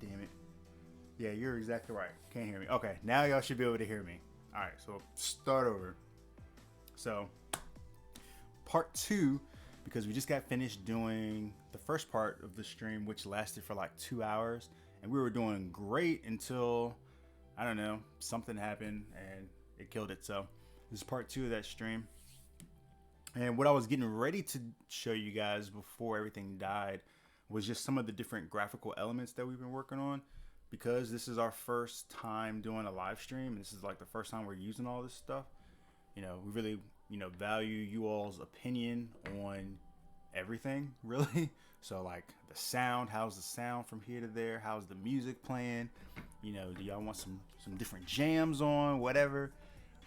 damn it. Yeah, you're exactly right. Can't hear me. Okay, now y'all should be able to hear me. All right, so start over. So, part 2, because we just got finished doing the first part of the stream, which lasted for like 2 hours, and we were doing great until, I don't know, something happened and it killed it. So, this is part 2 of that stream. And what I was getting ready to show you guys before everything died was just some of the different graphical elements that we've been working on, because this is our first time doing a live stream. This is like the first time we're using all this stuff. You know, we really, value you all's opinion on everything, really. So like the sound, how's the sound from here to there? How's the music playing? Do y'all want some different jams on, whatever?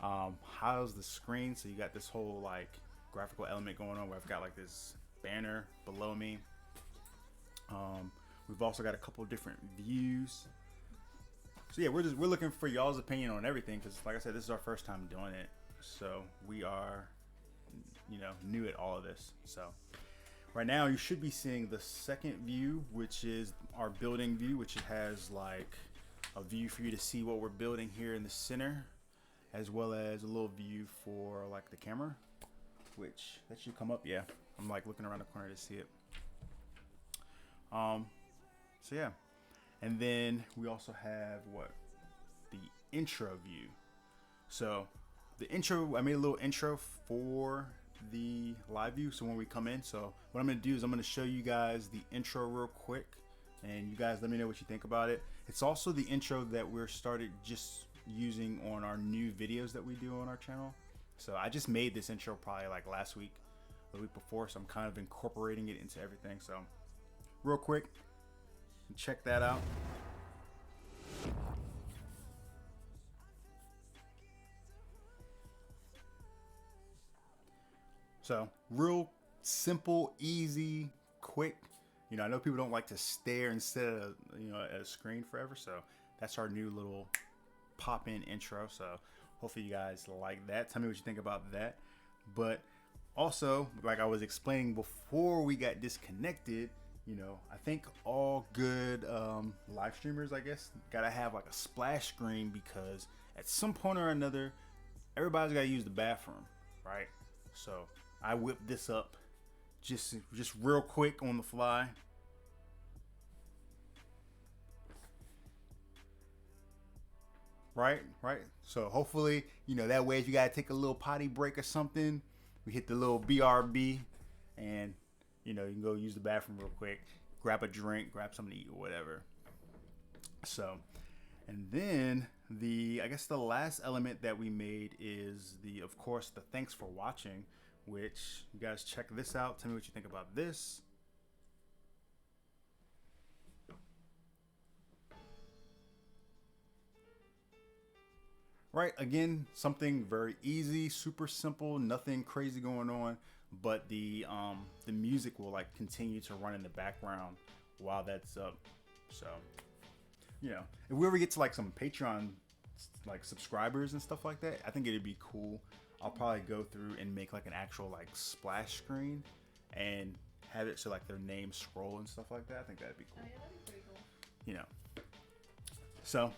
How's the screen? So you got this whole like graphical element going on where I've got like this banner below me. We've also got a couple different views. So yeah, we're looking for y'all's opinion on everything, because like I said, this is our first time doing it. So we are, new at all of this. So right now you should be seeing the second view, which is our building view, which has like a view for you to see what we're building here in the center, as well as a little view for like the camera, which that should come up. Yeah, I'm like looking around the corner to see it. So yeah, and then we also have the intro view. So the intro, I made a little intro for the live view. So when we come in, so what I'm gonna do is I'm gonna show you guys the intro real quick, and you guys let me know what you think about it. It's also the intro that we're started just using on our new videos that we do on our channel. So I just made this intro probably like last week, the week before. So I'm kind of incorporating it into everything. So real quick, check that out. So real simple, easy, quick. I know people don't like to stare instead of at a screen forever. So that's our new little pop-in intro. So hopefully you guys like that. Tell me what you think about that. But also, like I was explaining before we got disconnected, I think all good live streamers, I guess, gotta have like a splash screen, because at some point or another, everybody's gotta use the bathroom, right? So I whipped this up just real quick on the fly. Right. So hopefully, that way if you gotta take a little potty break or something, we hit the little BRB, and you can go use the bathroom real quick, grab a drink, grab something to eat or whatever. So, and then I guess the last element that we made is of course, the thanks for watching, which you guys check this out. Tell me what you think about this. Right, again, something very easy, super simple, nothing crazy going on, but the music will like continue to run in the background while that's up. So, if we ever get to like some Patreon like subscribers and stuff like that, I think it'd be cool. I'll probably go through and make like an actual like splash screen and have it so like their names scroll and stuff like that. I think that'd be cool. Oh, yeah, that'd be pretty cool. So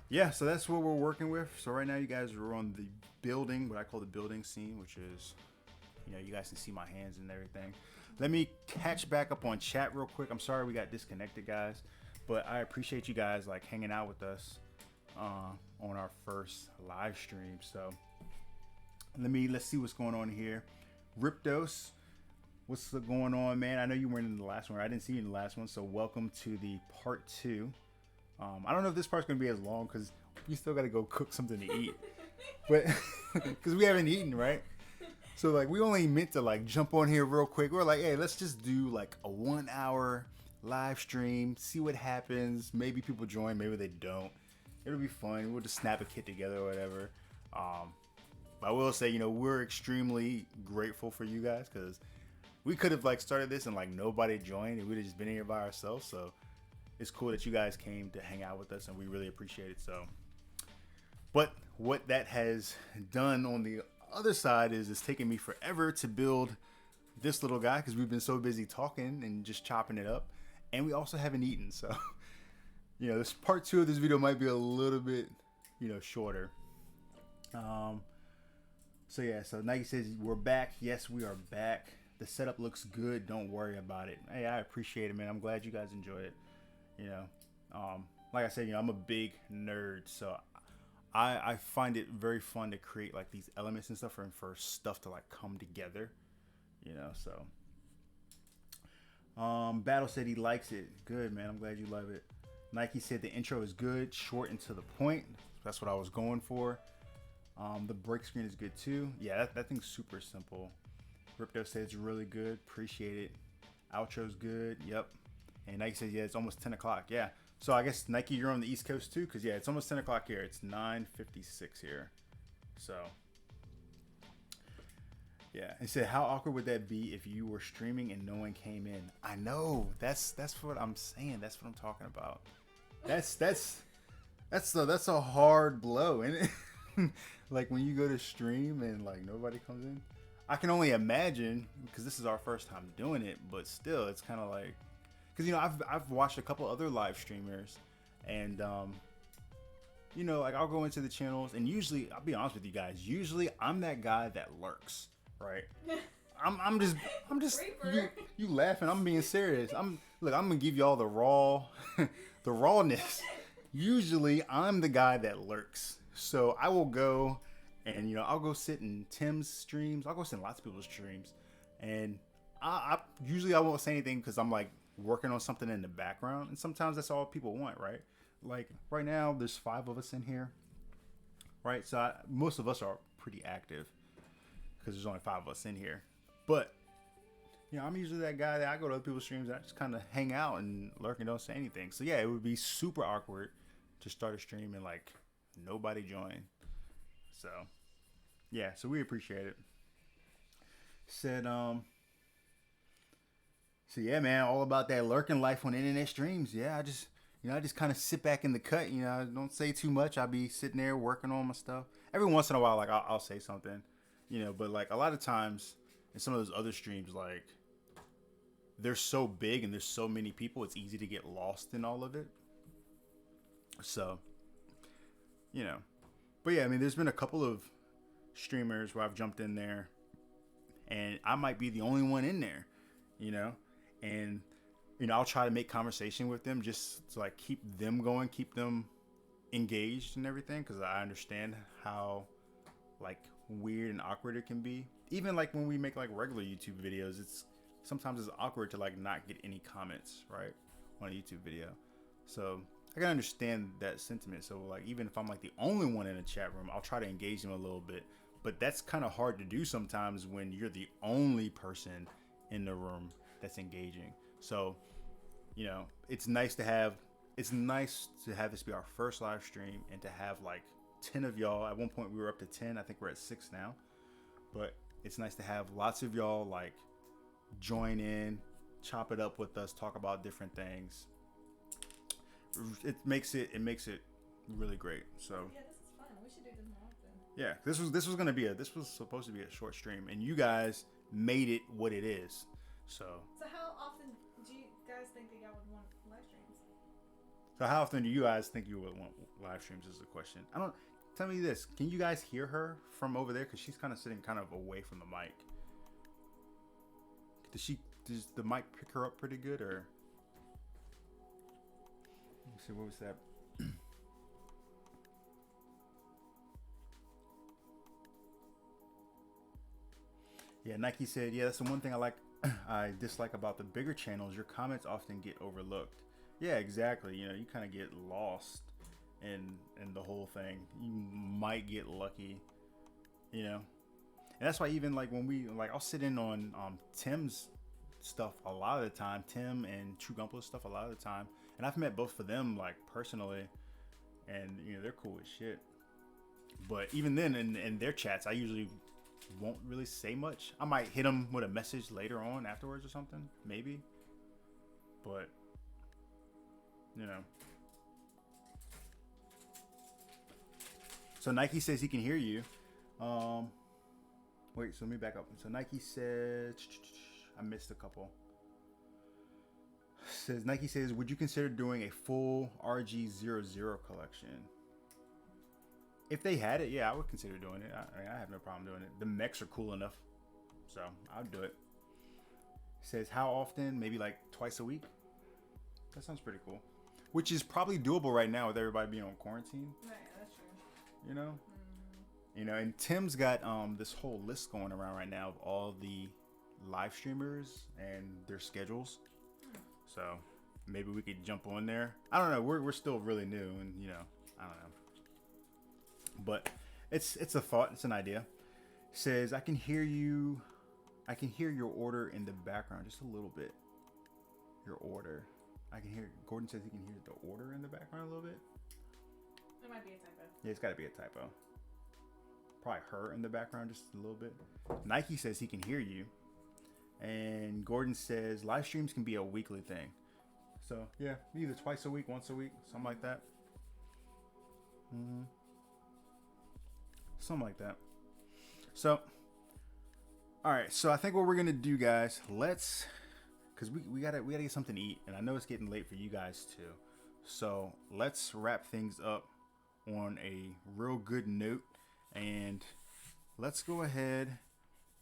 yeah, so that's what we're working with. So right now you guys are on the building, what I call the building scene, which is, you guys can see my hands and everything. Let me catch back up on chat real quick. I'm sorry we got disconnected, guys, but I appreciate you guys like hanging out with us on our first live stream. So let's see what's going on here. Ripdos, what's going on, man? I know you weren't in the last one. I didn't see you in the last one, so welcome to the part 2. I don't know if this part's gonna be as long, because we still gotta go cook something to eat, but because we haven't eaten, right? So like we only meant to like jump on here real quick. We're like, hey, let's just do like a 1 hour live stream, see what happens. Maybe people join, maybe they don't. It'll be fun. We'll just snap a kit together or whatever. But I will say, we're extremely grateful for you guys, because we could have like started this and like nobody joined and we'd have just been here by ourselves. So it's cool that you guys came to hang out with us, and we really appreciate it. So, but what that has done on the other side is it's taken me forever to build this little guy, because we've been so busy talking and just chopping it up, and we also haven't eaten. So this part 2 of this video might be a little bit, shorter. So yeah, so Nike says we're back. Yes, we are back. The setup looks good. Don't worry about it. Hey, I appreciate it, man. I'm glad you guys enjoy it. Like I said, I'm a big nerd, so I find it very fun to create like these elements and stuff and for stuff to like come together, so. Battle said he likes it. Good, man. I'm glad you love it. Nike said the intro is good, short and to the point. That's what I was going for. The break screen is good too. Yeah, that thing's super simple. Ripto said it's really good. Appreciate it. Outro's good. Yep. And Nike says, yeah, it's almost 10 o'clock. Yeah. So I guess, Nike, you're on the East Coast too? Because, yeah, it's almost 10 o'clock here. It's 9:56 here. So, yeah. He said, how awkward would that be if you were streaming and no one came in? I know. That's what I'm saying. That's what I'm talking about. That's a hard blow, isn't it? Like when you go to stream and like nobody comes in. I can only imagine, because this is our first time doing it, but still it's kind of like, because I've watched a couple other live streamers, and like I'll go into the channels, and usually, I'll be honest with you guys, usually I'm that guy that lurks, right? I'm just you laughing, I'm being serious. I'm gonna give y'all the the rawness. Usually I'm the guy that lurks. So I will go and, I'll go sit in Tim's streams. I'll go sit in lots of people's streams. And I usually I won't say anything because I'm like working on something in the background. And sometimes that's all people want, right? Like right now, there's 5 of us in here, right? So most of us are pretty active because there's only 5 of us in here. But, I'm usually that guy that I go to other people's streams and I just kind of hang out and lurk and don't say anything. So yeah, it would be super awkward to start a stream and like nobody join. So yeah, so we appreciate it. Said so yeah, man, all about that lurking life on internet streams. Yeah, I just kind of sit back in the cut, I don't say too much. I'll be sitting there working on my stuff. Every once in a while, like I'll say something, but like a lot of times in some of those other streams, like they're so big and there's so many people, it's easy to get lost in all of it. So, but yeah, I mean, there's been a couple of streamers where I've jumped in there and I might be the only one in there, and, I'll try to make conversation with them just to like keep them going, keep them engaged and everything. Cause I understand how like weird and awkward it can be. Even like when we make like regular YouTube videos, sometimes it's awkward to like not get any comments, right, on a YouTube video. So I can understand that sentiment. So like even if I'm like the only one in a chat room, I'll try to engage them a little bit. But that's kind of hard to do sometimes when you're the only person in the room that's engaging. So, it's nice to have this be our first live stream and to have like 10 of y'all. At one point we were up to 10. I think we're at 6 now. But it's nice to have lots of y'all like join in, chop it up with us, talk about different things. It makes it really great. So yeah, this is fun. We should do this more often. Yeah, this was supposed to be a short stream, and you guys made it what it is. So how often do you guys think that y'all would want live streams? So how often do you guys think you would want live streams is the question. Tell me this. Can you guys hear her from over there? Because she's kind of sitting kind of away from the mic. Does the mic pick her up pretty good, or? Let me see, what was that? Yeah, Nike said, yeah, that's the one thing I dislike about the bigger channels. Your comments often get overlooked. Yeah, exactly. You kind of get lost in the whole thing. You might get lucky, And that's why even like when I'll sit in on Tim's stuff a lot of the time, Tim and True Gumpler's stuff a lot of the time. And I've met both of them like personally, and they're cool as shit. But even then, in their chats, I usually won't really say much. I might hit them with a message later on afterwards or something, maybe. But So Nike says he can hear you. Wait, so let me back up. So Nike said, I missed a couple. Says Nike says, would you consider doing a full RG00 collection? If they had it, yeah, I would consider doing it. I have no problem doing it. The mechs are cool enough, so I'd do it. Says how often? Maybe like twice a week. That sounds pretty cool. Which is probably doable right now with everybody being on quarantine. Right, that's true. You know? You know, and Tim's got this whole list going around right now of all the live streamers and their schedules. So maybe we could jump on there. I don't know. We're still really new, and you know, I don't know. But it's a thought. It's an idea. Says I can hear you. I can hear your order in the background just a little bit. Your order. I can hear. Gordon says he can hear the order in the background a little bit. It might be a typo. Yeah, it's got to be a typo. Probably her in the background just a little bit. Nike says he can hear you. And Gordon says live streams can be a weekly thing. So, yeah, either twice a week, once a week, something like that. Something like that. So, all right. So, I think what we're going to do, guys, let's... Because we gotta get something to eat. And I know it's getting late for you guys, too. So, let's wrap things up on a real good note. And let's go ahead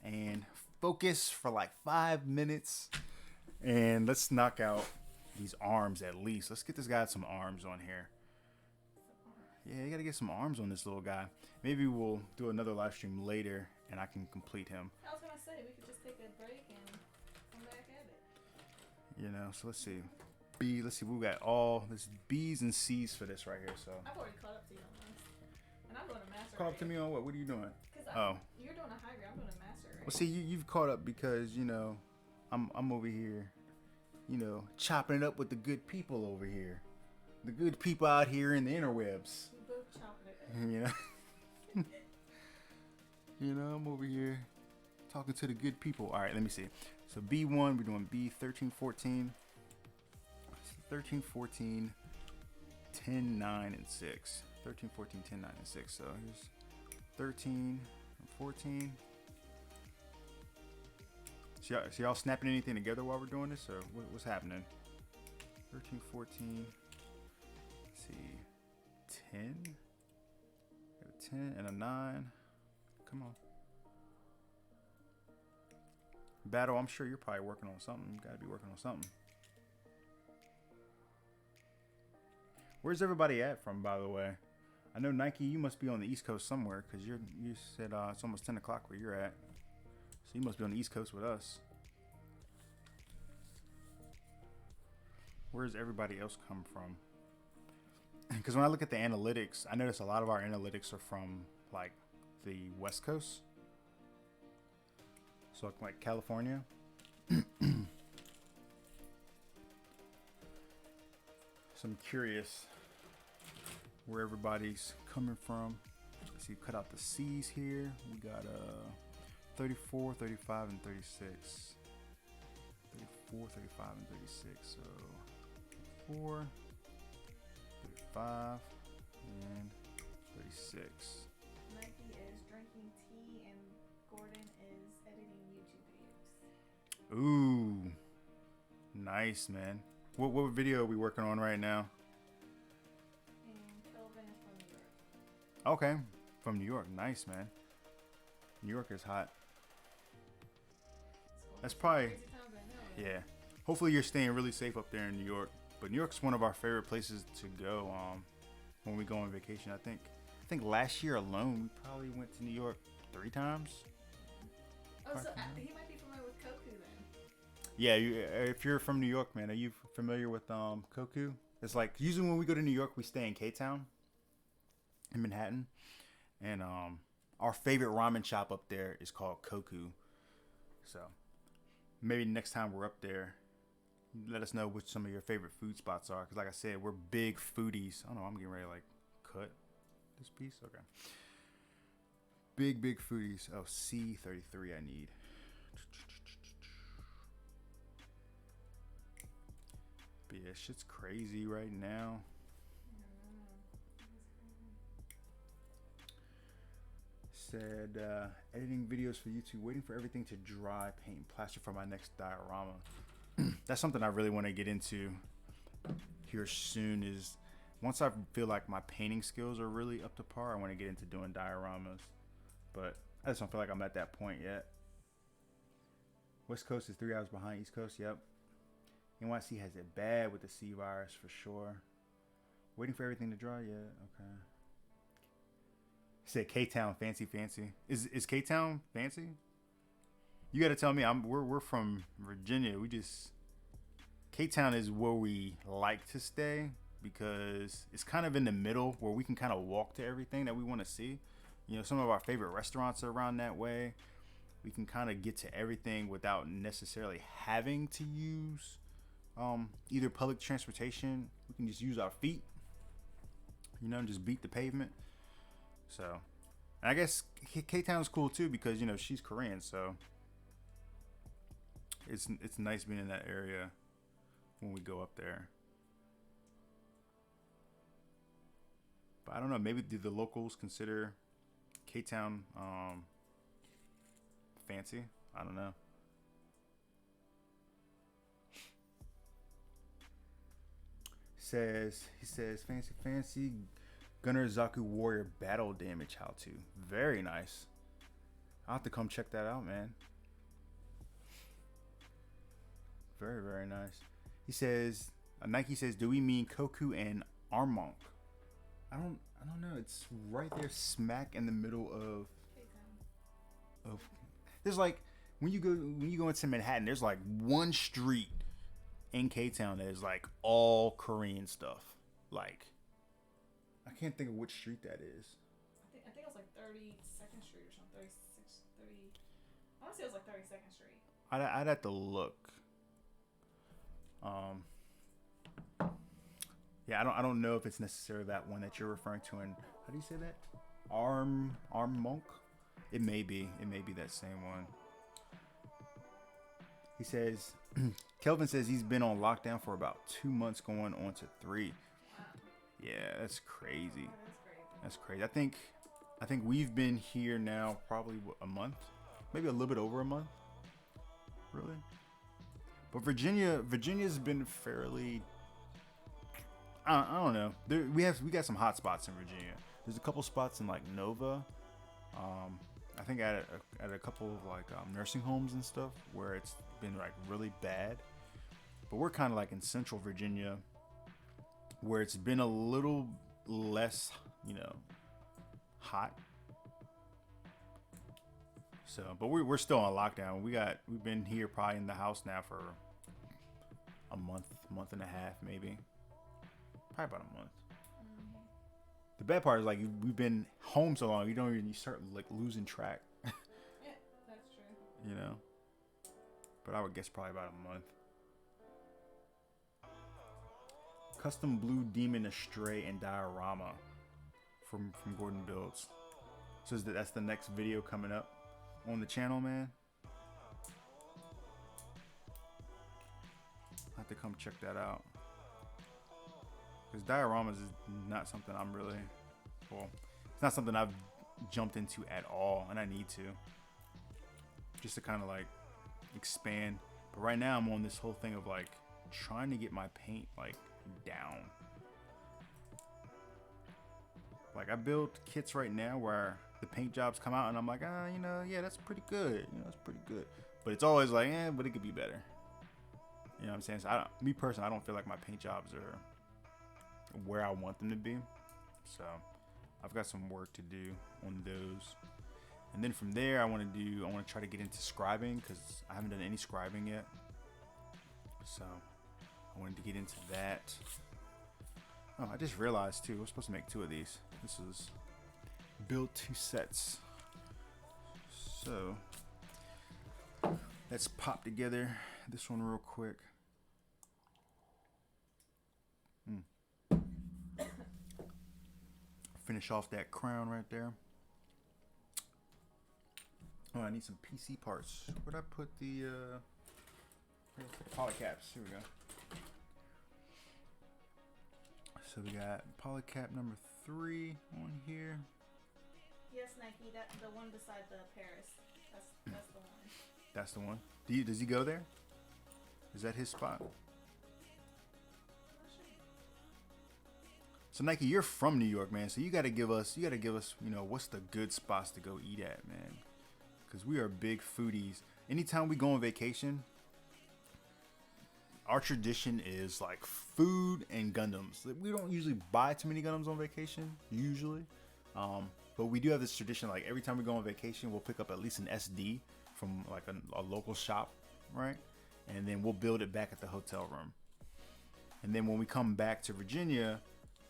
and focus for like 5 minutes, and let's knock out these arms at least. Let's get this guy some arms on here. Yeah, you gotta get some arms on this little guy. Maybe we'll do another live stream later and I can complete him. I was gonna say we could just take a break and come back at it. You know, so let's see. Let's see, we got this B's and C's for this right here. So I've already caught up to you on this, and I'm doing a master. caught up to me on what? What are you doing? You're doing a high grade. I'm doing a master. Well, see, you've caught up because, you know, I'm over here, you know, chopping it up with the good people over here. The good people out here in the interwebs. We both chopping it. You know? You know, I'm over here talking to the good people. All right, let me see. So B1, we're doing B13, 14. 13, 14, 10, 9, and 6. 13, 14, 10, 9, and 6. So here's 13 and 14. So y'all snapping anything together while we're doing this, or what's happening? 13, 14. Let's see. 10. A 10 and a 9. Come on. Battle, I'm sure you're probably working on something. You gotta be working on something. Where's everybody at from, by the way? I know Nike, you must be on the East Coast somewhere, because you said it's almost 10 o'clock where you're at. So you must be on the East Coast with us. Where's everybody else come from? Because when I look at the analytics, I notice a lot of our analytics are from like the West Coast. So like California. So I'm curious where everybody's coming from. Let's see, cut out the C's here. We got 34, 35, and 36. 34, 35, and 36. So 4, 35, and 36. Nike is drinking tea and Gordon is editing YouTube videos. Ooh, nice, man. What video are we working on right now? And Kelvin is from New York. Okay, from New York. Nice, man. New York is hot. That's probably, Crazy times right now, yeah. Hopefully you're staying really safe up there in New York. But New York's one of our favorite places to go when we go on vacation. I think last year alone we probably went to New York 3 times. Oh, so he might be familiar with Koku then. Yeah, if you're from New York, man, are you familiar with Koku? It's like usually when we go to New York, we stay in K-Town, in Manhattan, and our favorite ramen shop up there is called Koku. So maybe next time we're up there, let us know which some of your favorite food spots are. Because like I said, we're big foodies. I don't know, I'm getting ready to like cut this piece. Okay. Big foodies. Oh, C33 I need. But yeah, shit's crazy right now. Said, editing videos for YouTube, waiting for everything to dry, paint plaster for my next diorama. that's something I really want to get into here soon. Is once I feel like my painting skills are really up to par, I want to get into doing dioramas. But I just don't feel like I'm at that point yet. West Coast is 3 hours behind East Coast. Yep. NYC has it bad with the C virus for sure. Waiting for everything to dry. Yeah. Okay. He said K-Town fancy. Is K-Town fancy? You got to tell me. We're from Virginia. K-Town is where we like to stay because it's kind of in the middle where we can kind of walk to everything that we want to see. You know, some of our favorite restaurants are around that way. We can kind of get to everything without necessarily having to use either public transportation. We can just use our feet, you know, and just beat the pavement. So, and I guess K-Town's cool too because, you know, she's Korean, so it's nice being in that area when we go up there. But I don't know, maybe do the locals consider K-Town fancy? I don't know. He says fancy Gunner Zaku Warrior battle damage how to. Very nice. I'll have to come check that out, man. Very, very nice. He says Nike says, do we mean Koku and Armonk? I don't know. It's right there smack in the middle of there's like when you go into Manhattan, there's like one street in K-Town that is like all Korean stuff. Like I can't think of which street that is. I think it was like 32nd Street or something. 36, 30. I want to say it was like 32nd Street. I'd have to look. Yeah, I don't know if it's necessarily that one that you're referring to. And how do you say that? Armonk? It may be that same one. He says, Kelvin says he's been on lockdown for about 2 months, going on to 3. Wow. Yeah, that's crazy. Oh, that's crazy. That's crazy. I think we've been here now probably a month, maybe a little bit over a month. Really? But Virginia's been fairly. I don't know. We got some hot spots in Virginia. There's a couple spots in like Nova. I think at a couple of like nursing homes and stuff where it's been like really bad. But we're kind of like in Central Virginia, where it's been a little less, you know, hot. So, but we're still on lockdown. We've been here probably in the house now for a month and a half, maybe. Probably about a month. Mm-hmm. The bad part is like we've been home so long, you start like losing track. Yeah, that's true. You know. But I would guess probably about a month. Custom Blue Demon Astray and Diorama from Gordon Builds. So that's the next video coming up on the channel, man. I'll have to come check that out. Because dioramas is not something it's not something I've jumped into at all, and I need to. Just to kind of like expand. But right now I'm on this whole thing of like trying to get my paint like down. Like I build kits right now where the paint jobs come out and I'm like, that's pretty good. It's pretty good. But it's always like, but it could be better. You know what I'm saying? So me personally, I don't feel like my paint jobs are where I want them to be. So I've got some work to do on those. And then from there, I want to try to get into scribing because I haven't done any scribing yet. So I wanted to get into that. Oh, I just realized too, we're supposed to make 2 of these. This is build 2 sets. So let's pop together this one real quick. Finish off that crown right there. Oh, I need some PC parts. Where'd I put the polycaps? Here we go. So we got polycap number 3 on here. Yes, Nike. That the one beside the Paris. That's the one. That's the one. Does he go there? Is that his spot? So Nike, you're from New York, man. So you gotta give us, you know, what's the good spots to go eat at, man? Because we are big foodies. Anytime we go on vacation, our tradition is like food and Gundams. We don't usually buy too many Gundams on vacation, usually. But we do have this tradition, like every time we go on vacation, we'll pick up at least an SD from like a local shop, right? And then we'll build it back at the hotel room. And then when we come back to Virginia,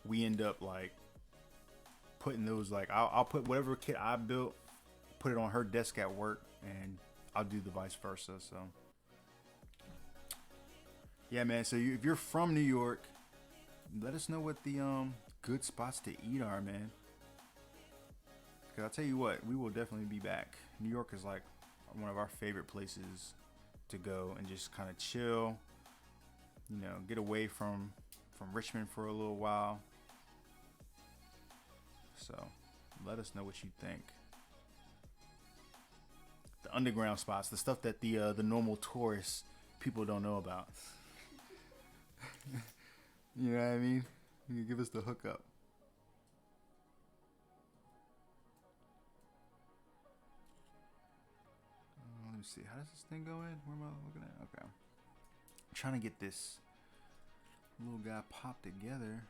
we end up like putting those, like I'll put whatever kit I built, put it on her desk at work, and I'll do the vice versa. So yeah, man. So if you're from New York, let us know what the good spots to eat are, man. Cause I'll tell you what, we will definitely be back. New York is like one of our favorite places to go and just kind of chill. You know, get away from Richmond for a little while. So let us know what you think. The underground spots, the stuff that the normal tourists people don't know about. You know what I mean? You can give us the hookup. Let me see. How does this thing go in? Where am I looking at? Okay. I'm trying to get this little guy popped together.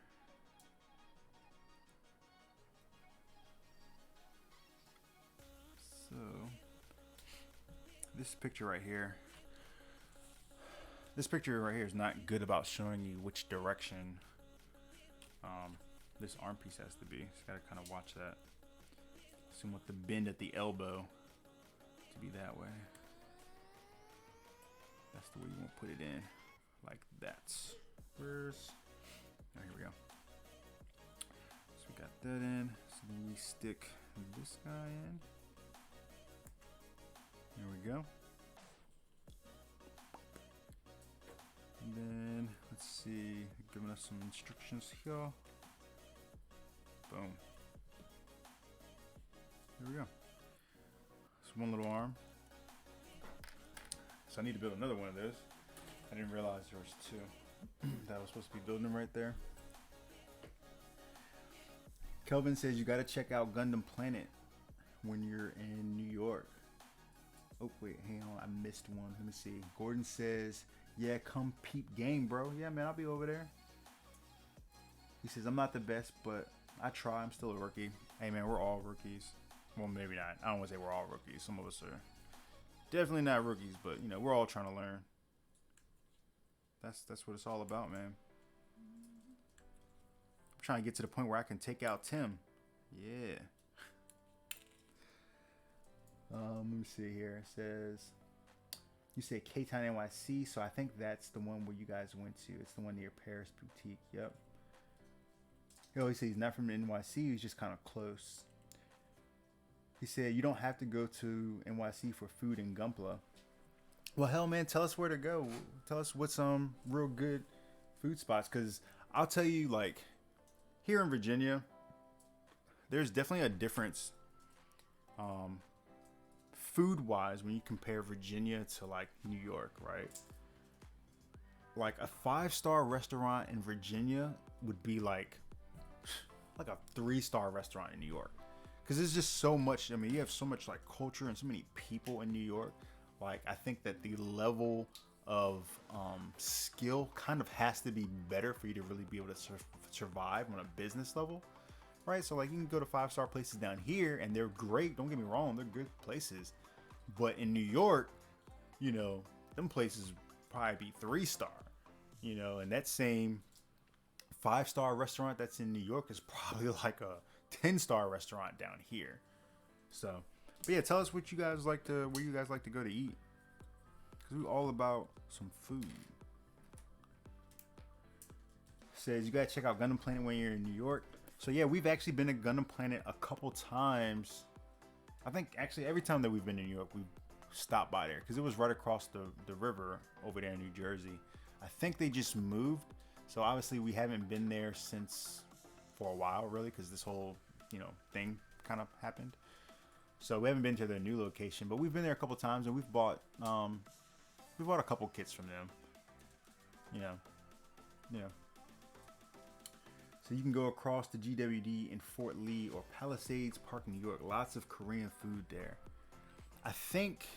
So this picture right here is not good about showing you which direction this arm piece has to be. Just gotta kind of watch that. So you want the bend at the elbow to be that way. That's the way you want to put it in, like that. Where's? Oh, here we go. So we got that in. So then we stick this guy in. There we go. And then let's see, giving us some instructions here. Boom. There we go. It's one little arm. So I need to build another one of those. I didn't realize there was two. That was supposed to be building them right there. Kelvin says you got to check out Gundam Planet when you're in New York. Oh wait, hang on, I missed one. Let me see. Gordon says, yeah, come peep game, bro. Yeah, man, I'll be over there. He says, I'm not the best, but I try. I'm still a rookie. Hey, man, we're all rookies. Well, maybe not. I don't want to say we're all rookies. Some of us are definitely not rookies, but, you know, we're all trying to learn. That's what it's all about, man. I'm trying to get to the point where I can take out Tim. Yeah. Let me see here. It says, you say K-Town NYC, so I think that's the one where you guys went to. It's the one near Paris Boutique. Yep. He always says he's not from NYC. He's just kind of close. He said you don't have to go to NYC for food in Gunpla. Well, hell, man, tell us where to go. Tell us what's some real good food spots. Because I'll tell you, like, here in Virginia, there's definitely a difference food-wise when you compare Virginia to, like, New York, right? Like, a 5-star restaurant in Virginia would be like a 3-star restaurant in New York. Because there's just so much, I mean, you have so much, like, culture and so many people in New York. Like, I think that the level of skill kind of has to be better for you to really be able to survive on a business level, right? So, like, you can go to 5-star places down here, and they're great. Don't get me wrong, they're good places. But in New York, you know, them places probably be 3-star, you know, and that same 5-star restaurant that's in New York is probably like a 10-star restaurant down here. So, but yeah, tell us what you guys like to, where you guys like to go to eat, because we're all about some food. Says you gotta check out Gundam Planet when you're in New York. So yeah, we've actually been to Gundam Planet a couple times. I think actually every time that we've been in New York, we've stopped by there because it was right across the river over there in New Jersey. I think they just moved, so obviously we haven't been there since for a while, really, because this whole, you know, thing kind of happened. So we haven't been to their new location, but we've been there a couple times, and we bought a couple kits from them. you know, you know. So you can go across the GWD in Fort Lee or Palisades Park, New York. Lots of Korean food there. I think,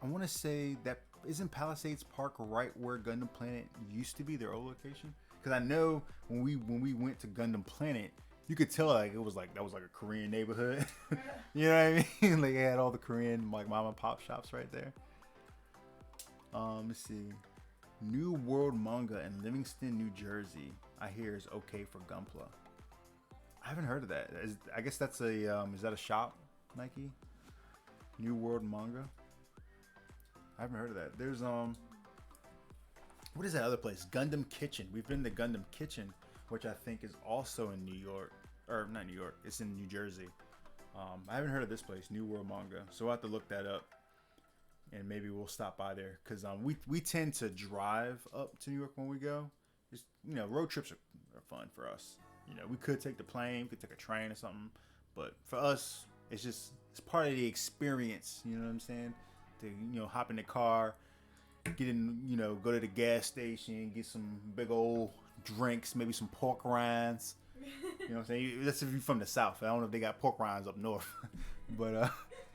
I want to say that isn't Palisades Park right where Gundam Planet used to be, their old location? Because I know when we went to Gundam Planet, you could tell like that was like a Korean neighborhood. You know what I mean? Like they had all the Korean like mom and pop shops right there. Let's see. New World Manga in Livingston, New Jersey. I hear is okay for Gunpla. I haven't heard of that. I guess that's a is that a shop, Nike? New World Manga. I haven't heard of that. There's what is that other place? Gundam Kitchen. We've been to Gundam Kitchen, which I think is also in New York, or not New York. It's in New Jersey. I haven't heard of this place, New World Manga. So I'll have to look that up, and maybe we'll stop by there because we tend to drive up to New York when we go. Just, you know, road trips are fun for us. You know, we could take the plane, we could take a train or something, but for us, it's part of the experience. You know what I'm saying? To, you know, hop in the car, get in, you know, go to the gas station, get some big old drinks, maybe some pork rinds. You know what I'm saying? That's if you're from the South. I don't know if they got pork rinds up north, but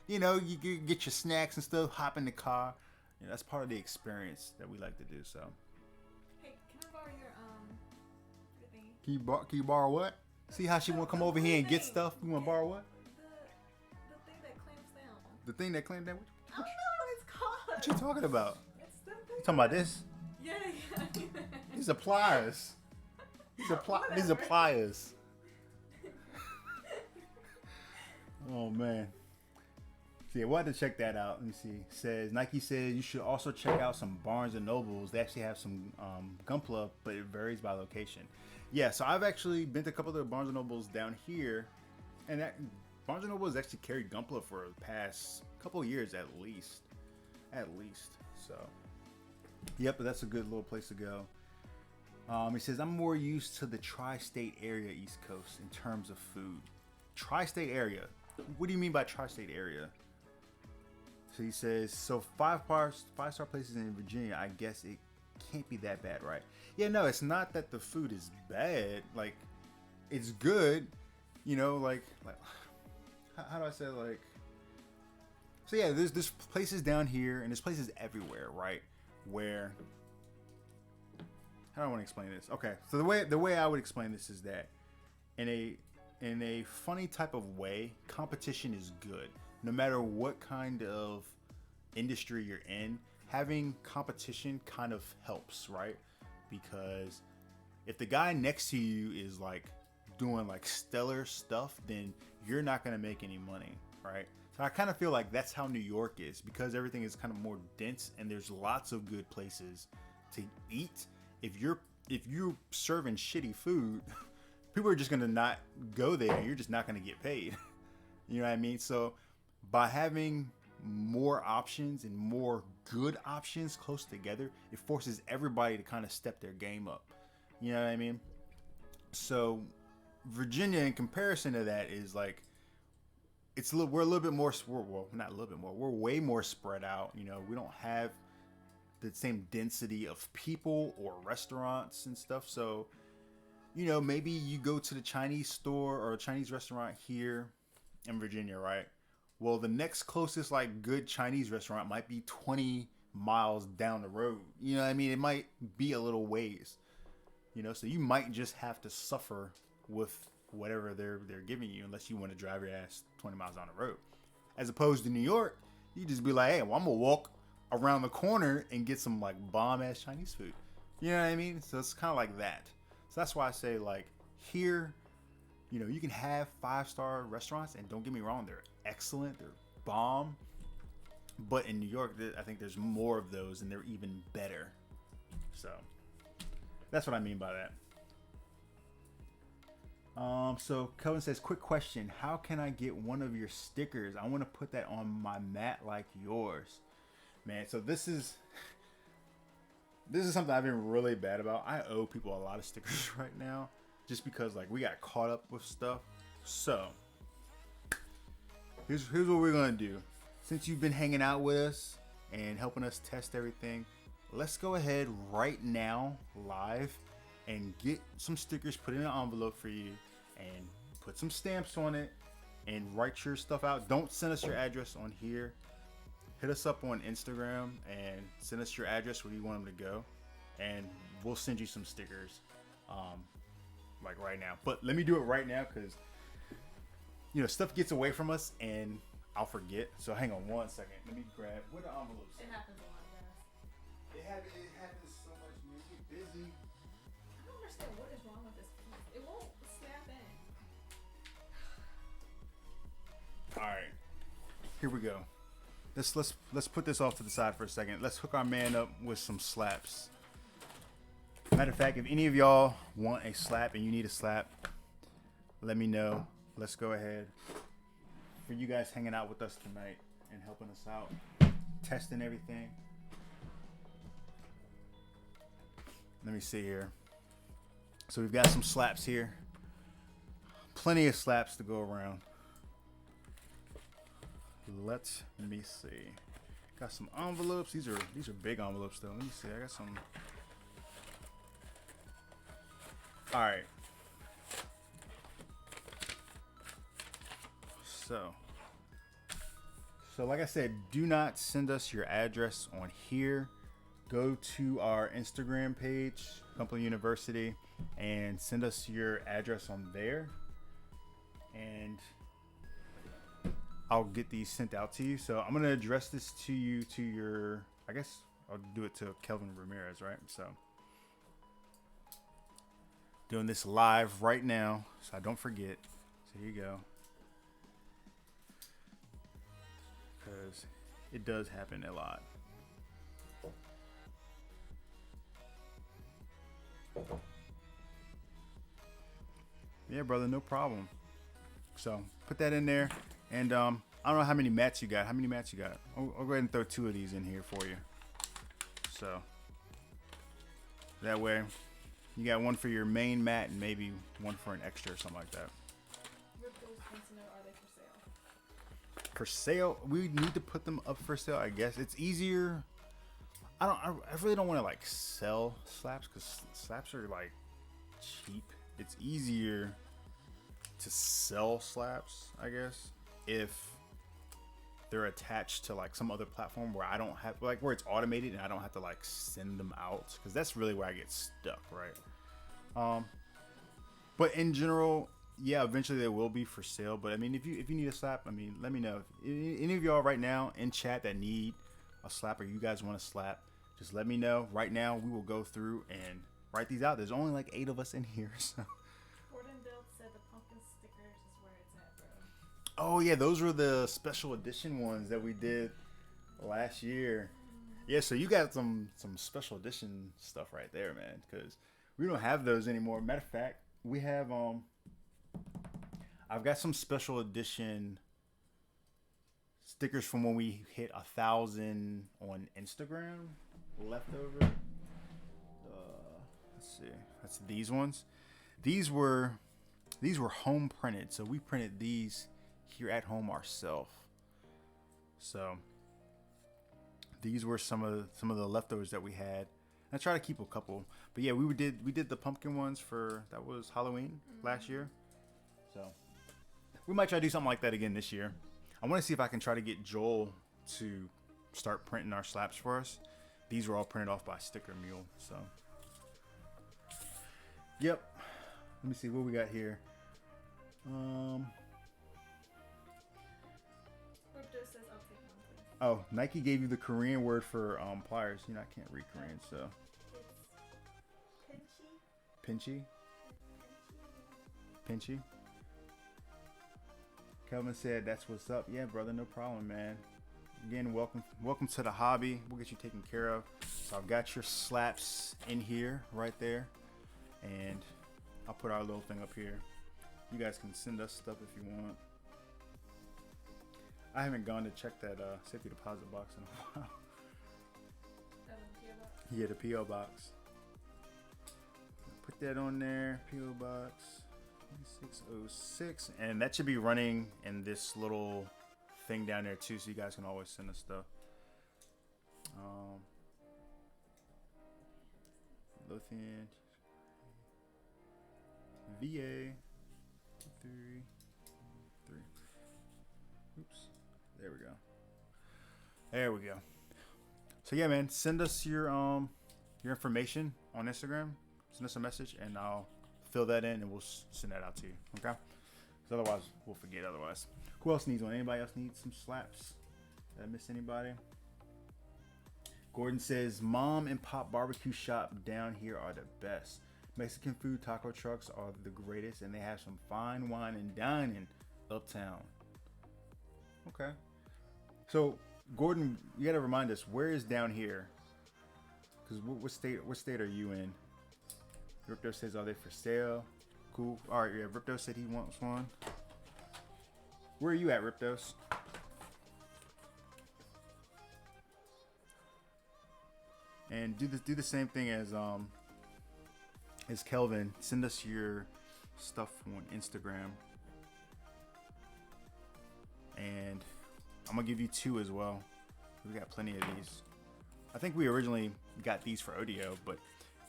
you know, you get your snacks and stuff, hop in the car. You know, that's part of the experience that we like to do. So. Hey, can I borrow your thingy? Can you borrow what? See how she want to come over here and get stuff? You want to borrow what? The thing that clamps down. The thing that clamped down. I don't know what it's called. What you talking about? It's the thing. You talking about this? Yeah. These are pliers. These are pliers. Oh man. So yeah, we'll have to check that out. Let me see. Nike says you should also check out some Barnes and Nobles. They actually have some Gunpla, but it varies by location. Yeah, so I've actually been to a couple of the Barnes and Nobles down here, and that Barnes and Noble has actually carried Gunpla for the past couple of years at least. So, yep, but that's a good little place to go. He says, I'm more used to the tri-state area East Coast in terms of food. Tri-state area? What do you mean by tri-state area? So he says, so five-star places in Virginia, I guess it can't be that bad, right? Yeah, no, it's not that the food is bad. Like, it's good. You know, like how do I say, like, so yeah, there's places down here and there's places everywhere, right? Where, how do I want to explain this? Okay, so the way I would explain this is that in a funny type of way, competition is good. No matter what kind of industry you're in, having competition kind of helps, right? Because if the guy next to you is like doing like stellar stuff, then you're not going to make any money, right? So I kind of feel like that's how New York is, because everything is kind of more dense and there's lots of good places to eat. If you're serving shitty food, people are just going to not go there and you're just not going to get paid. You know what I mean? So by having more options and more good options close together, it forces everybody to kind of step their game up. You know what I mean? So Virginia, in comparison to that, is like, we're a little bit more, well, not a little bit more, we're way more spread out. You know, we don't have the same density of people or restaurants and stuff. So, you know, maybe you go to the Chinese store or a Chinese restaurant here in Virginia, right? Well, the next closest like good Chinese restaurant might be 20 miles down the road. You know what I mean? It might be a little ways. You know, so you might just have to suffer with whatever they're giving you, unless you want to drive your ass 20 miles down the road. As opposed to New York, you just be like, hey, well, I'm gonna walk around the corner and get some like bomb ass Chinese food. You know what I mean? So it's kind of like that. So that's why I say, like, here, you know, you can have 5-star restaurants, and don't get me wrong, they're excellent, they're bomb. But in New York, I think there's more of those, and they're even better. So that's what I mean by that. So Kelvin says, quick question, how can I get one of your stickers? I want to put that on my mat like yours. Man, so this is something I've been really bad about. I owe people a lot of stickers right now, just because like we got caught up with stuff. So here's what we're gonna do. Since you've been hanging out with us and helping us test everything, let's go ahead right now, live, and get some stickers put in an envelope for you, and put some stamps on it, and write your stuff out. Don't send us your address on here. Hit us up on Instagram and send us your address where you want them to go, and we'll send you some stickers, like right now. But let me do it right now because stuff gets away from us and I'll forget. So hang on one second. Let me grab what the envelopes. It happens a lot, guys. It happens so much. Man, we busy. I don't understand what is wrong with this piece. It won't snap in. All right, here we go. Let's put this off to the side for a second. Let's hook our man up with some slaps. Matter of fact, if any of y'all want a slap and you need a slap, let me know. Let's go ahead. For you guys hanging out with us tonight and helping us out, testing everything. Let me see here. So we've got some slaps here. Plenty of slaps to go around. Let me see. Got some envelopes. These are big envelopes though. Let me see. I got some. All right. So like I said, do not send us your address on here. Go to our Instagram page, Cumberland University, and send us your address on there. And I'll get these sent out to you. So I'm gonna address this to you to your, I guess I'll do it to Kelvin Ramirez, right? So doing this live right now, so I don't forget. So here you go. Because it does happen a lot. Yeah, brother, no problem. So put that in there. And I don't know how many mats you got. How many mats you got? I'll go ahead and throw 2 of these in here for you. So that way you got one for your main mat and maybe one for an extra or something like that. Rip those wants to know, are they for sale? For sale, we need to put them up for sale, I guess. It's easier. I really don't want to like sell slaps because slaps are like cheap. It's easier to sell slaps, I guess, if they're attached to like some other platform where I don't have, like, where it's automated and I don't have to like send them out, because that's really where I get stuck, right? But in general, yeah, eventually they will be for sale. But I mean, if you need a slap, I mean, let me know. If any of y'all right now in chat that need a slap or you guys want a slap, just let me know. Right now we will go through and write these out. There's only like 8 of us in here, so. Said the pumpkin stickers is where it's at, bro. Oh yeah, those were the special edition ones that we did last year. Yeah, so you got some special edition stuff right there, man, because we don't have those anymore. Matter of fact, we have I've got some special edition stickers from when we hit 1,000 on Instagram left over. Let's see, that's these ones. These were home printed, so we printed these here at home ourselves. So these were some of the leftovers that we had. I try to keep a couple, but yeah, we did the pumpkin ones for, that was Halloween last year. So we might try to do something like that again this year. I want to see if I can try to get Joel to start printing our slaps for us. These were all printed off by Sticker Mule. So yep. Let me see what we got here. Says, I'll take one, please. Oh, Nike gave you the Korean word for pliers. You know, I can't read Korean, so. It's Pinchy? Pinchy? Kelvin said, that's what's up. Yeah, brother, no problem, man. Again, welcome to the hobby. We'll get you taken care of. So I've got your slaps in here, right there. And I'll put our little thing up here. You guys can send us stuff if you want. I haven't gone to check that safety deposit box in a while. Yeah, the P.O. box. Put that on there. P.O. box 2606. And that should be running in this little thing down there too, so you guys can always send us stuff. Midlothian VA 3. Oops. There we go. There we go. So yeah, man, send us your information on Instagram. Send us a message, and I'll fill that in, and we'll send that out to you. Okay? Because otherwise, we'll forget. Otherwise, who else needs one? Anybody else need some slaps? Did I miss anybody? Gordon says, "Mom and Pop Barbecue Shop down here are the best. Mexican food taco trucks are the greatest, and they have some fine wine and dining uptown." Okay. So, Gordon, you gotta remind us, where is down here? Because what state are you in? Ripto says, "Are they for sale?" Cool. All right, yeah. Ripto said he wants one. Where are you at, Riptos? And do the same thing as Kelvin. Send us your stuff on Instagram. And I'm gonna give you 2 as well. We got plenty of these. I think we originally got these for Odio, but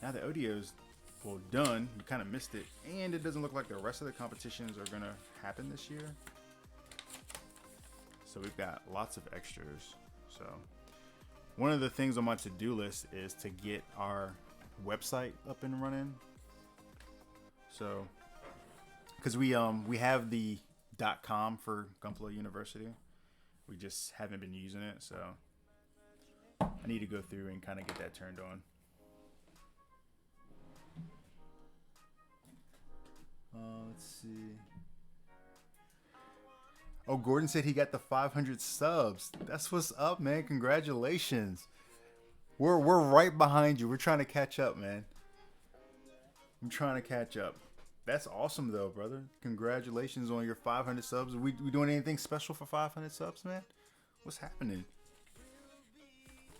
now the Odio's done. You kind of missed it, and it doesn't look like the rest of the competitions are gonna happen this year. So we've got lots of extras. So one of the things on my to-do list is to get our website up and running. So, because we have the .com for Gunflow University, we just haven't been using it. So I need to go through and kind of get that turned on. Let's see. Oh, Gordon said he got the 500 subs. That's what's up, man. Congratulations. We're right behind you. We're trying to catch up, man. I'm trying to catch up. That's awesome, though, brother. Congratulations on your 500 subs. We doing anything special for 500 subs, man? What's happening?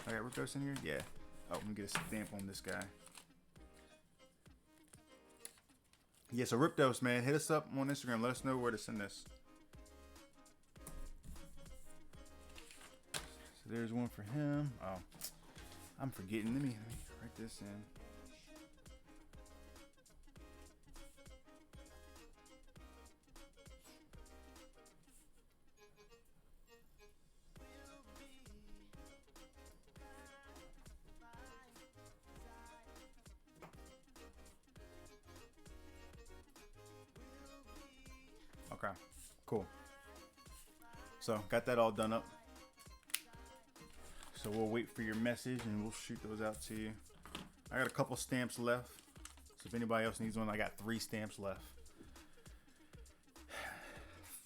I got Riptos in here? Yeah. Oh, let me get a stamp on this guy. Yeah, so Riptos, man, hit us up on Instagram. Let us know where to send this. So there's one for him. Oh, I'm forgetting. Let me write this in. Okay, cool. So got that all done up. So we'll wait for your message and we'll shoot those out to you. I got a couple stamps left. So if anybody else needs one, I got 3 stamps left.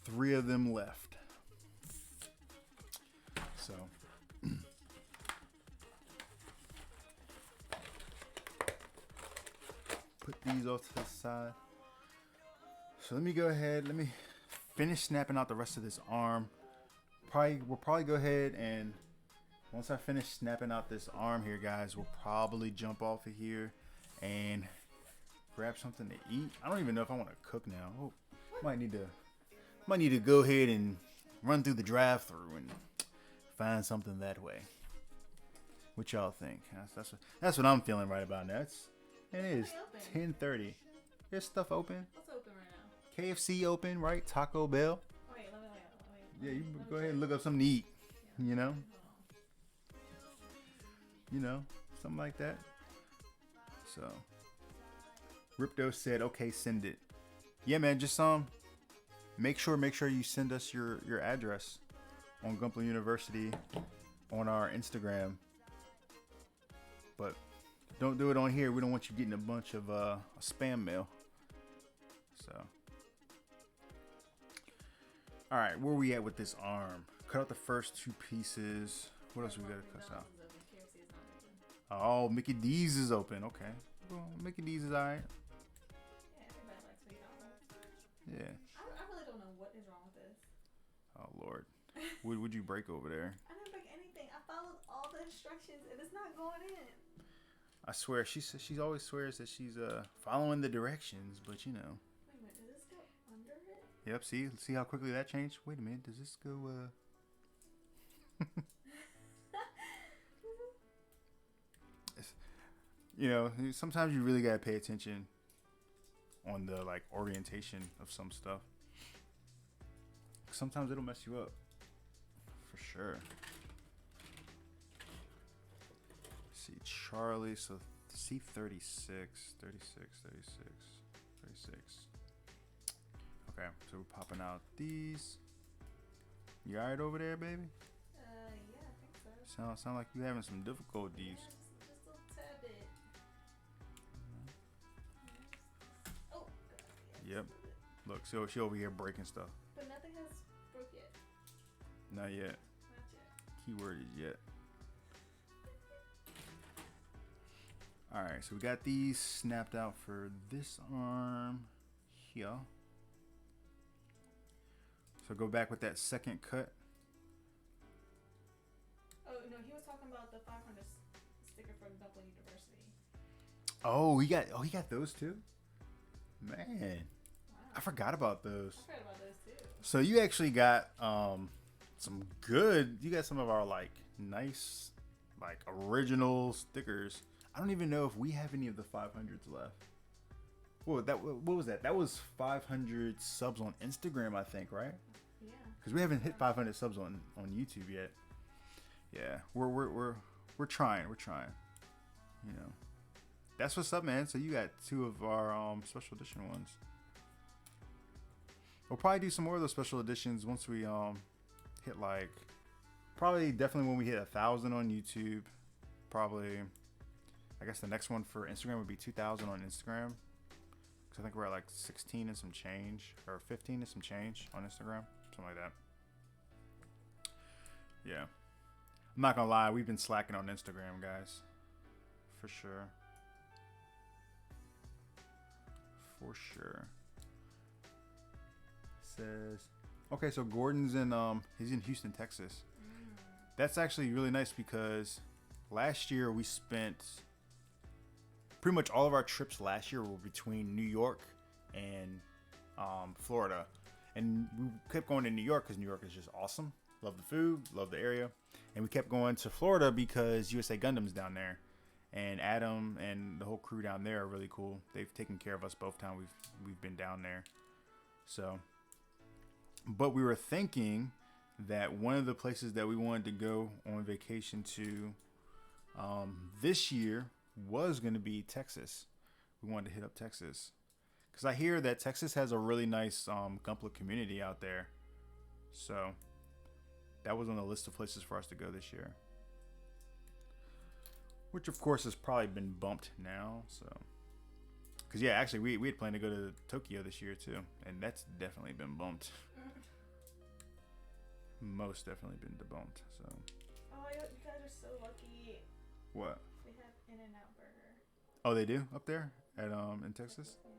3 of them left. So put these off to the side. So let me go ahead. Let me finish snapping out the rest of this arm. We'll probably go ahead and once I finish snapping out this arm here, guys, we'll probably jump off of here and grab something to eat. I don't even know if I want to cook now. Oh, might need to go ahead and run through the drive-thru and find something that way. What y'all think? That's what I'm feeling right about now. It is 10:30. There's stuff open. What's open right now? KFC open, right? Taco Bell. Wait. Yeah, you go ahead and look up something to eat. You know. Something like that. So, Ripto said, "Okay, send it." Yeah, man, just make sure you send us your address on Gunflow University on our Instagram. But don't do it on here. We don't want you getting a bunch of spam mail. So, all right, where we at with this arm? Cut out the first 2 pieces. What else we gotta cut out? Oh, Mickey D's is open. Okay. Well, Mickey D's is alright. Yeah, everybody likes McDonald's. Yeah. I really don't know what is wrong with this. Oh, Lord. What would you break over there? I didn't break anything. I followed all the instructions and it's not going in. I swear, she always swears that she's following the directions, but you know. Wait a minute, does this go under it? Yep, see how quickly that changed? Wait a minute, does this go You know, sometimes you really gotta pay attention on the like orientation of some stuff. Sometimes it'll mess you up, for sure. Let's see, Charlie. So C36, 36. Okay, so we're popping out these. You alright over there, baby? Yeah, I think so. Sound like you having some difficulties. Yeah, just a little tad bit. Oh, God. Yeah, Yep. just a little bit. Look, so she over here breaking stuff. But nothing has broke yet. Not yet. Not yet. Keyword is yet. Alright, so we got these snapped out for this arm here. So go back with that second cut. Oh, no, he was talking about the 500 sticker from Dublin University. Oh, he got those too? Man, Wow. I forgot about those. I forgot about those too. So you actually got some good, you got some of our like nice like original stickers. I don't even know if we have any of the 500s left. What was that? That was 500 subs on Instagram, I think, right? Yeah. Because we haven't hit 500 subs on YouTube yet. Yeah, we're trying. You know, that's what's up, man. So you got two of our special edition ones. We'll probably do some more of those special editions once we hit like definitely when we hit 1,000 on YouTube. Probably, I guess the next one for Instagram would be 2,000 on Instagram. I think we're at like 16 and some change, or 15 and some change on Instagram, something like that. Yeah, I'm not gonna lie, we've been slacking on Instagram, guys, for sure. Says, okay, so Gordon's he's in Houston, Texas. That's actually really nice because last year we spent pretty much all of our trips last year were between New York and Florida. And we kept going to New York because New York is just awesome. Love the food, love the area. And we kept going to Florida because USA Gundam's down there. And Adam and the whole crew down there are really cool. They've taken care of us both times we've been down there. So, but we were thinking that one of the places that we wanted to go on vacation to this year was going to be Texas. We wanted to hit up Texas because I hear that Texas has a really nice Gunpla community out there. So that was on the list of places for us to go this year, which of course has probably been bumped now. So because yeah, actually we had planned to go to Tokyo this year too, and that's definitely been bumped. Most definitely been debunked. So Oh, you guys are so lucky. what? They have In-N-Out Burger. Oh, they do up there at in Texas. Yeah.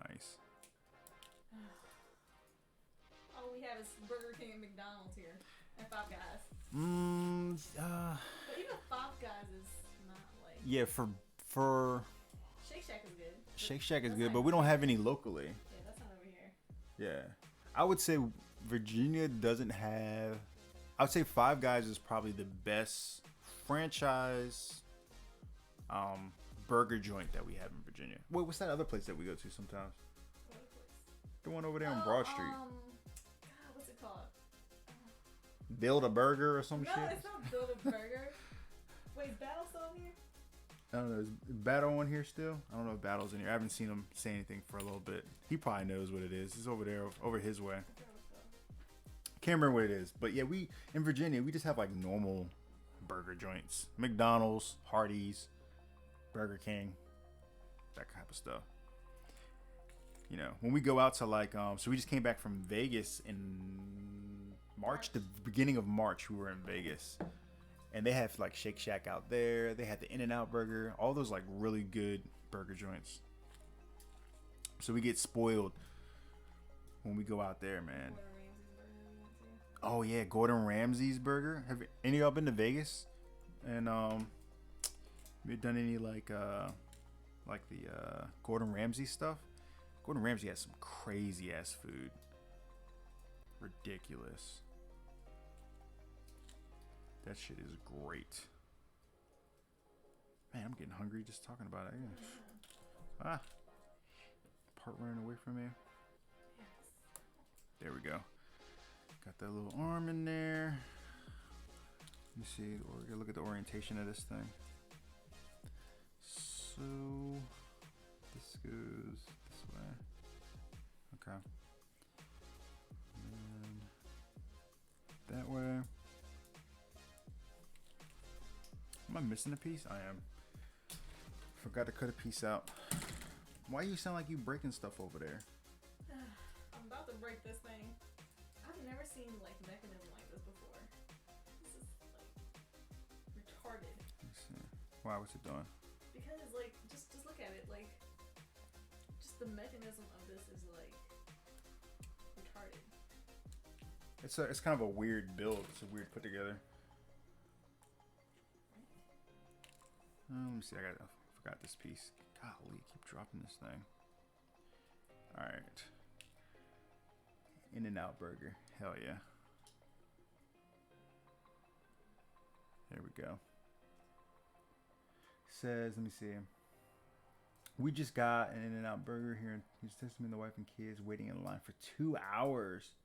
Nice. All we have is Burger King and McDonald's here, and Five Guys. But even Five Guys is not like. Yeah, for Shake Shack is good. Shake Shack is That's good, not but we don't over have here. any locally. Yeah, that's not over here. Yeah, I would say Virginia doesn't have. I would say Five Guys is probably the best franchise burger joint that we have in Virginia. Wait, what's that other place that we go to sometimes? What place? The one over there on Broad Street. God, what's it called? Build a Burger or some No, shit. it's not Build a Burger. Wait, is Battle still in here? I don't know. Is Battle on here still? I don't know if Battle's in here. I haven't seen him say anything for a little bit. He probably knows what it is. It's over there, over his way. I forgot what's called. Can't remember what it is. But yeah, we in Virginia, we just have like normal burger joints. McDonald's, Hardee's, Burger King, that type of stuff. You know, when we go out to like, so we just came back from Vegas in March, the beginning of March, we were in Vegas. And they have like Shake Shack out there. They had the In-N-Out Burger. All those like really good burger joints. So we get spoiled when we go out there, man. Gordon Ramsay's burger we went to. Oh yeah, Gordon Ramsay's burger. Have any of y'all been to Vegas? And you done any like the Gordon Ramsay stuff? Gordon Ramsay has some crazy ass food. Ridiculous. That shit is great. Man, I'm getting hungry just talking about it. Ah, part running away from me. Yes. There we go. Got that little arm in there. Let me see. We're gonna look at the orientation of this thing. So this goes this way. Okay. And that way. Am I missing a piece? I am. Forgot to cut a piece out. Why you sound like you breaking stuff over there? I'm about to break this thing. I've never seen like mechanism like this before. This is like retarded. Let's see. Wow, what's it doing? Because like just look at it, like just the mechanism of this is like retarded. It's kind of a weird build. It's a weird put together. Let me see. I forgot this piece. Golly, keep dropping this thing. All right. In-N-Out burger. Hell yeah. There we go. Says, let me see. We just got an In-N-Out burger here in Houston. Me and the wife and kids waiting in line for 2 hours.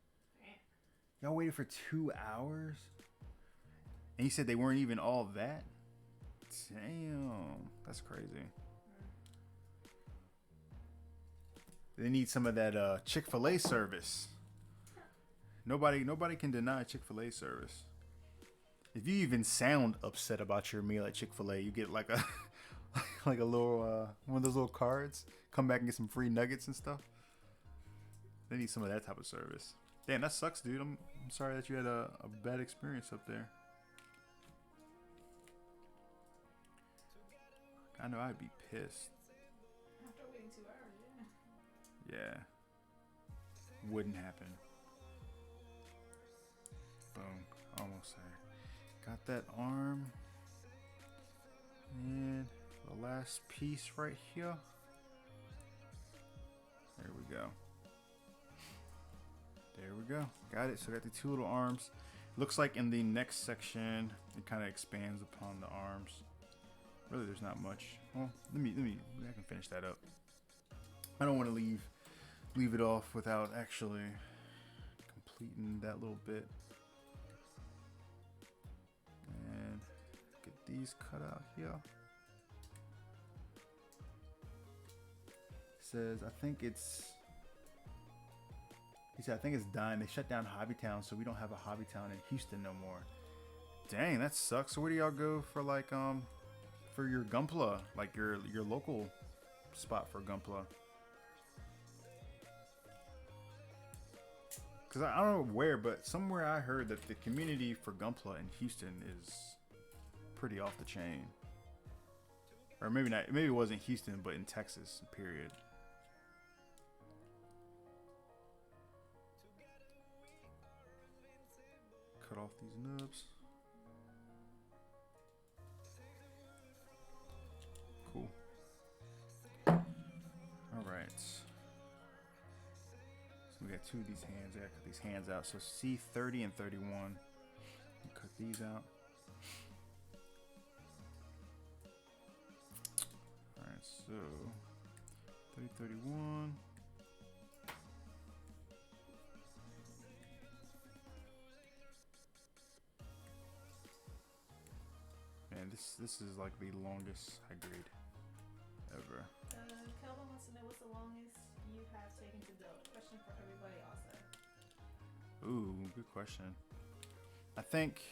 Y'all waited for 2 hours? And he said they weren't even all that? Damn. That's crazy. They need some of that Chick-fil-A service. Nobody can deny Chick-fil-A service. If you even sound upset about your meal at Chick-fil-A, you get like a like a little one of those little cards. Come back and get some free nuggets and stuff. They need some of that type of service. Damn, that sucks, dude. I'm sorry that you had a bad experience up there. I know I'd be pissed. After waiting 2 hours, yeah. Yeah. Wouldn't happen. Boom. Almost there. Got that arm. And the last piece right here. There we go. There we go. Got it. So got the two little arms. Looks like in the next section, it kind of expands upon the arms. Really, there's not much. Well, let me. I can finish that up. I don't want to leave it off without actually completing that little bit. And get these cut out here. Says, I think it's. He said, I think it's done. They shut down Hobbytown, so we don't have a Hobbytown in Houston no more. Dang, that sucks. So where do y'all go for like for your Gunpla, like your local spot for Gunpla? Because I don't know where, but somewhere I heard that the community for Gunpla in Houston is pretty off the chain. Or maybe not. Maybe it wasn't Houston, but in Texas, period. Cut off these nubs. Cool. All right. So we got two of these hands. I got to cut these hands out. So C30 and 31. Cut these out. All right. So 30, 31. Man, this is like the longest high grade ever. Kelvin wants to know what's the longest you have taken to build. Question for everybody also. Ooh, good question. I think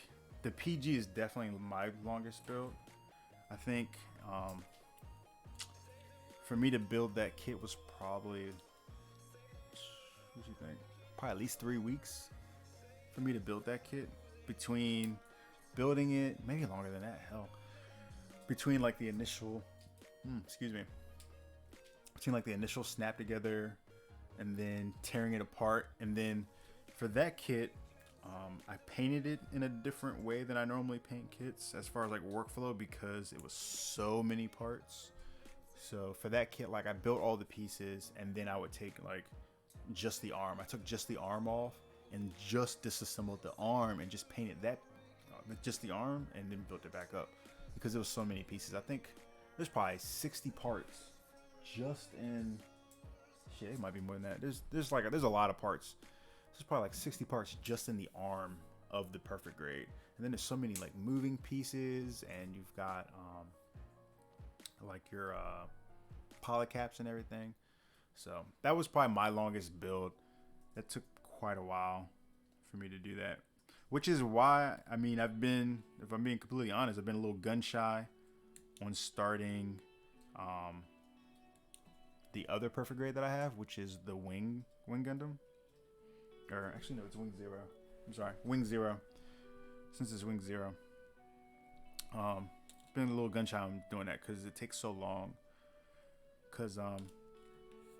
the PG is definitely my longest build. I think for me to build that kit was probably, what do you think? Probably at least 3 weeks for me to build that kit. Between building it, maybe longer than that, hell. Between like the initial, between like the initial snap together and then tearing it apart. And then for that kit, I painted it in a different way than I normally paint kits as far as like workflow, because it was so many parts. So for that kit, like I built all the pieces and then I would take like just the arm. I took just the arm off and just disassembled the arm and just painted that, just the arm, and then built it back up because there was so many pieces. I think There's probably 60 parts just in. Shit, it might be more than that. There's a lot of parts. There's probably like 60 parts just in the arm of the perfect grade. And then there's so many like moving pieces, and you've got like your polycaps and everything. So that was probably my longest build. That took quite a while for me to do that. Which is why, I mean, if I'm being completely honest, I've been a little gun shy on starting the other perfect grade that I have, which is the Wing Gundam. Or actually, no, it's Wing Zero. I'm sorry, Wing Zero. Since it's Wing Zero. Been a little gun shy on doing that because it takes so long. Because,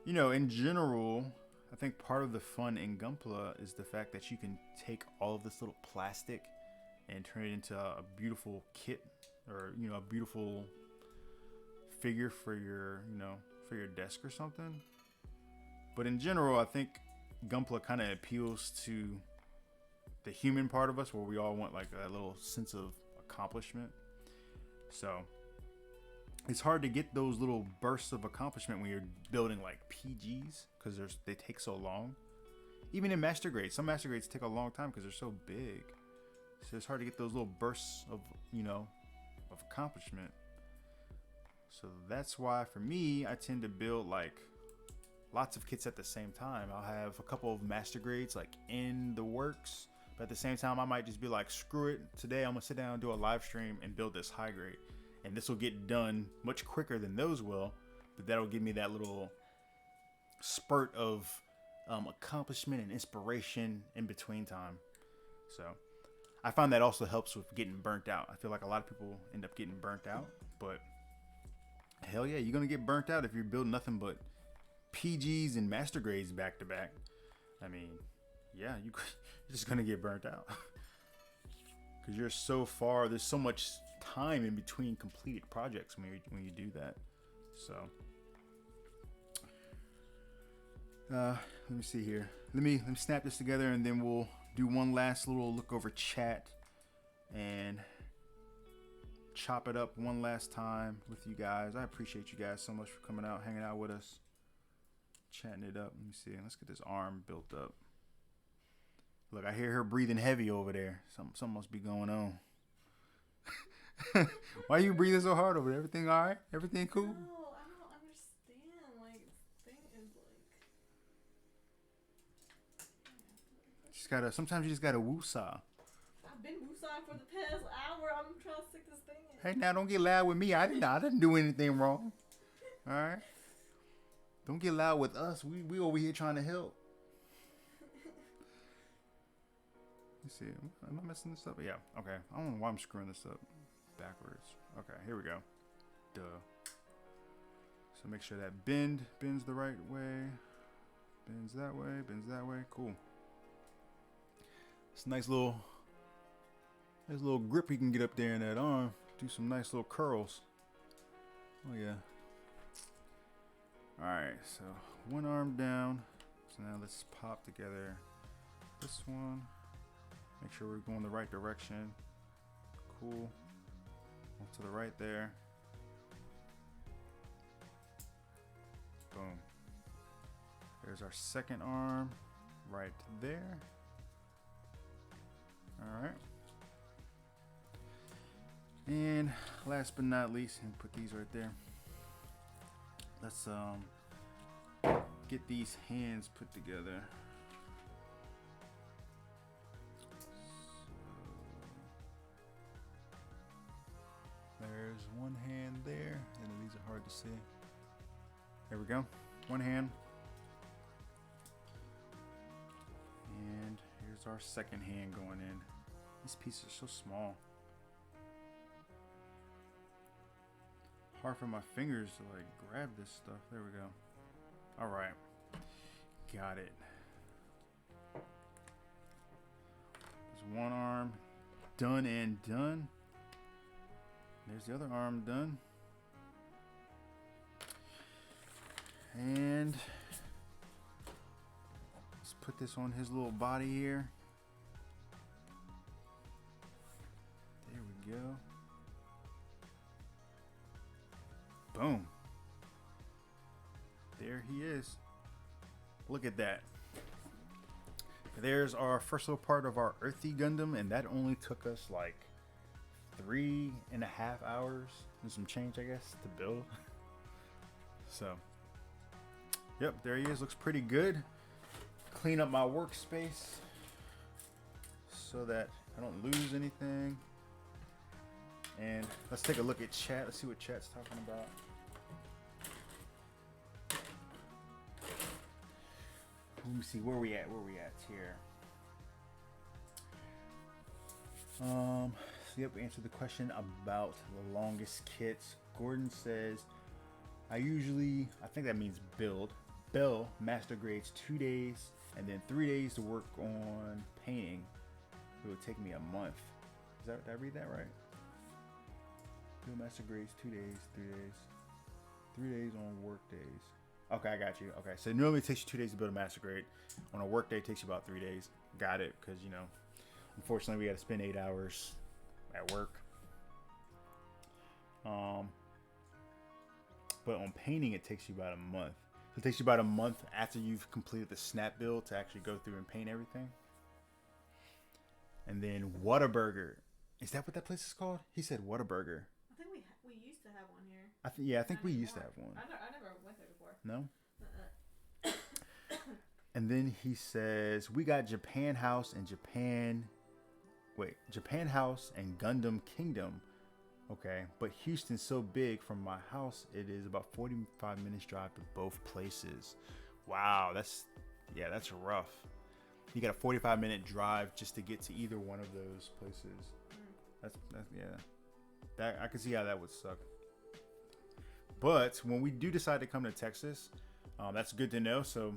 you know, in general, I think part of the fun in Gunpla is the fact that you can take all of this little plastic and turn it into a beautiful kit, or, you know, a beautiful figure for your, you know, for your desk or something. But in general, I think Gunpla kind of appeals to the human part of us, where we all want like a little sense of accomplishment. So it's hard to get those little bursts of accomplishment when you're building like PGs, because they take so long. Even in master grades, some master grades take a long time because they're so big. So it's hard to get those little bursts of, you know, of accomplishment. So that's why for me, I tend to build like lots of kits at the same time. I'll have a couple of master grades like in the works, but at the same time, I might just be like, screw it. Today, I'm gonna sit down and do a live stream and build this high grade. And this will get done much quicker than those will, but that'll give me that little spurt of accomplishment and inspiration in between time. So I find that also helps with getting burnt out. I feel like a lot of people end up getting burnt out, but hell yeah, you're gonna get burnt out if you're building nothing but PGs and master grades back to back. I mean, yeah, you're just gonna get burnt out because you're so far. There's so much time in between completed projects when you do that. So let me see here. Let me snap this together, and then we'll do one last little look over chat and chop it up one last time with you guys. I appreciate you guys so much for coming out, hanging out with us, chatting it up. Let me see. Let's get this arm built up. Look, I hear her breathing heavy over there. Something must be going on. Why are you breathing so hard over there? Everything all right? Everything cool? No, I don't understand. Like, thing is like. Sometimes you just gotta woosah. I've been woosahing for the past hour. I'm trying to stick this thing in. Hey, now don't get loud with me. I didn't do anything wrong. All right. Don't get loud with us. We over here trying to help. Let's see. Am I messing this up? Yeah. Okay. I don't know why I'm screwing this up backwards. Okay. Here we go. Duh. So make sure that bends the right way. Bends that way. Bends that way. Cool. It's a nice little grip you can get up there in that arm. Do some nice little curls. Oh yeah. Alright, so one arm down. So now let's pop together this one. Make sure we're going the right direction. Cool. Off to the right there. Boom. There's our second arm right there. Alright. And last but not least, and put these right there. Let's get these hands put together. So there's one hand there, and these are hard to see. There we go. One hand. And here's our second hand going in. These pieces are so small. Hard for my fingers to like grab this stuff. There we go. All right, got it. There's one arm done and done. There's the other arm done. And let's put this on his little body here. There we go. look at that. There's our first little part of our Earthy Gundam, and that only took us like 3.5 hours and some change, I guess, to build. So, yep, there he is. Looks pretty good. Clean up my workspace so that I don't lose anything. And let's take a look at chat. Let's see what chat's talking about. Let me see where we at here. So yep, we answered the question about the longest kits. Gordon says, I think that means build. Bell master grades 2 days and then 3 days to work on painting. It would take me a month. Did I read that right? Build master grades 2 days, 3 days. 3 days on work days. Okay, I got you. Okay, so normally it takes you 2 days to build a master grade. On a work day, it takes you about 3 days. Got it, because, you know, unfortunately, we got to spend 8 hours at work. But on painting, it takes you about a month. So it takes you about a month after you've completed the snap build to actually go through and paint everything. And then Whataburger. Is that what that place is called? He said Whataburger. I think we used to have one here. I think we used to have one. I never went there before. No? And then he says, we got Japan House and Japan House and Gundam Kingdom. Okay, but Houston's so big from my house, it is about 45 minutes drive to both places. Wow, that's rough. You got a 45-minute drive just to get to either one of those places. That's that I can see how that would suck. But when we do decide to come to Texas, that's good to know. So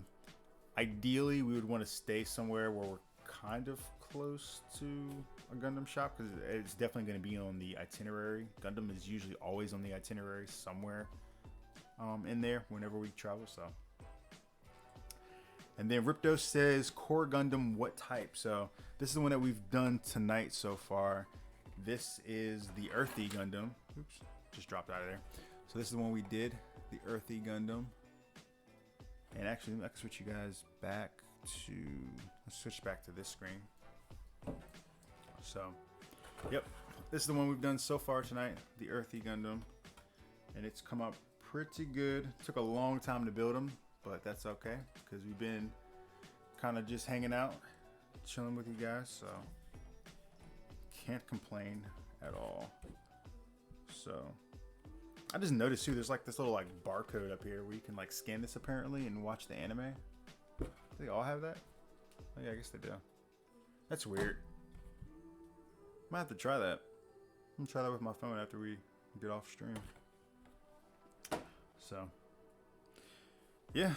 ideally, we would want to stay somewhere where we're kind of close to a Gundam shop, because it's definitely going to be on the itinerary. Gundam is usually always on the itinerary somewhere in there whenever we travel. So, and then Ripto says Core Gundam, what type? So this is the one that we've done tonight so far. This is the Earthy Gundam. Oops, just dropped out of there. So this is the one we did, the Earthy Gundam. And actually, I can switch you guys back to, let's switch back to this screen. So, yep, this is the one we've done so far tonight, the Earthy Gundam. And it's come out pretty good. Took a long time to build them, but that's okay, because we've been kind of just hanging out, chilling with you guys, so can't complain at all. So, I just noticed too, there's like this little like barcode up here where you can like scan this apparently and watch the anime. Do they all have that? Oh, yeah, I guess they do. That's weird. Might have to try that. I'm gonna try that with my phone after we get off stream. So, yeah,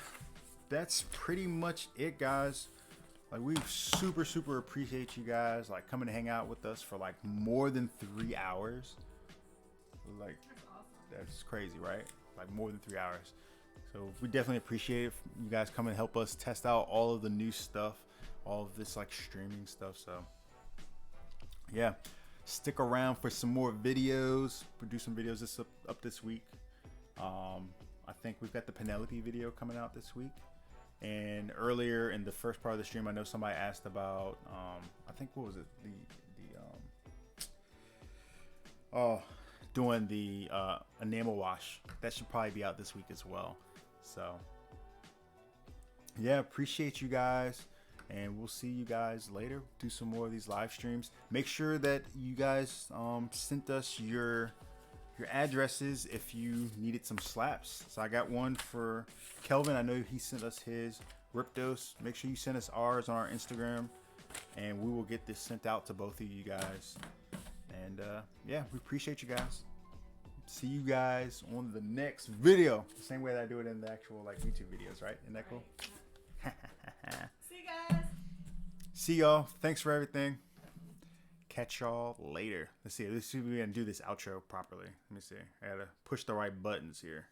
that's pretty much it, guys. Like, we super appreciate you guys like coming to hang out with us for like more than 3 hours. Like, That's awesome. that's crazy, right? Like more than 3 hours. So we definitely appreciate it. You guys come and help us test out all of the new stuff, all of this like streaming stuff. So yeah, stick around for some more videos. Produce some videos up this week. I think we've got the Penelope video coming out this week. And earlier in the first part of the stream, I know somebody asked about I think, what was it, doing the enamel wash. That should probably be out this week as well. So yeah, appreciate you guys, and we'll see you guys later. Do some more of these live streams. Make sure that you guys sent us your addresses if you needed some slaps. So I got one for Kelvin. I know he sent us his. Riptos, make sure you send us ours on our Instagram, and we will get this sent out to both of you guys. And yeah, we appreciate you guys. See you guys on the next video, the same way that I do it in the actual like YouTube videos, right? Isn't that cool? See you guys. See y'all. Thanks for everything. Catch y'all later. Let's see if we're gonna do this outro properly. Let me see. I gotta push the right buttons here.